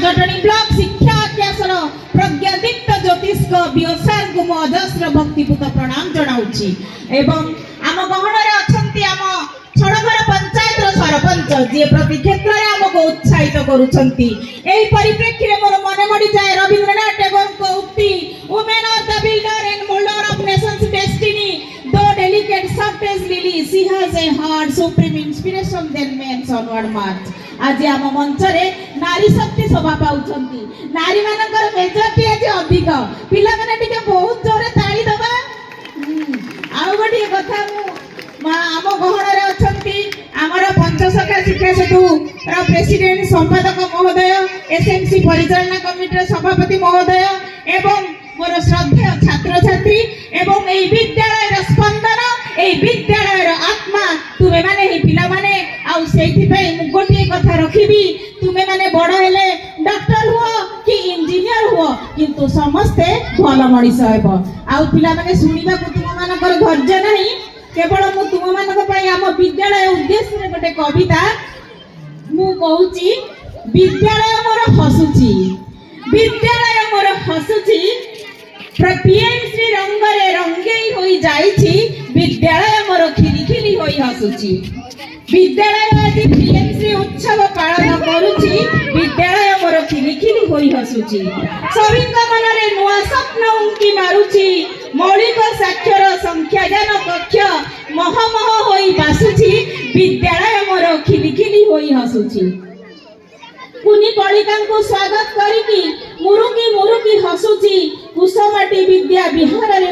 Jatni block शिक्षा अध्यासर प्रज्ञादीप्त ज्योतिष व्यवसाय को मो अजस्र भक्तिपूत प्रणाम जनाऊँगी एवं आम गहन अच्छा आम छड़घर पंचायत सरपंच जी प्रति क्षेत्र में आमको उत्साहित करुछंती एही परिप्रेक्षी में मोर मन मड़ी जाए रविंद्रनाथ टैगोर को उक्ति women are the builder and moulder of nations destiny though delicate soft as lily she has a heart supreme inspiration then men's onward march आज आम मंच रे नारी शक्ति शोभा पाउछंती नारी मानकर मेजॉरिटी आज अधिक पिला माने टिके बहुत जोरे ताली दबा आउ गोटे कथा आम गहन अच्छा आमर पंचसखा शिक्षा सेतु प्रेसिडेंट संपादक महोदय एसएमसी परिचालना कमिटी सभापति महोदय एवं मोर श्रद्धेय छात्र छात्री एवं एई विद्यालय स्पंदन एई विद्यालय आत्मा तुमे माने ही पिला माने आउ सेथि पई मु गोटे कथा रखिबी तुमे माने बड़ हेले डॉक्टर हुओ कि इंजीनियर हुओ किंतु समस्ते भल मनीष हेबो आउ पिला माने सुनिबा को तुम मानकर धैर्य नहीं केवल मु तुम मानक पई आम विद्यालय उद्देश्य रे गोटे कविता मु कहूची विद्यालय मोर हसुची विद्यालय मोर हसुची पीएमसी रंग रे रंगेई होई जाईची विद्यालय मोर खिली खिली होई हसुची विद्यालय आज पीएमसी उत्सव पालन करूची विद्यालय मोर खिली खिली होई हसुची सभी मन रे नुआ स्वप्न उंकी मारुची मौलिक साक्षर संख्या ज्ञान कक्ष महमह होई बासुची विद्यालय मोर खिली खिली होई हसुची कुनी कलिका को स्वागत करिकी मुरुकी मुरुकी हसुची कुसमाटी विद्या विहार रे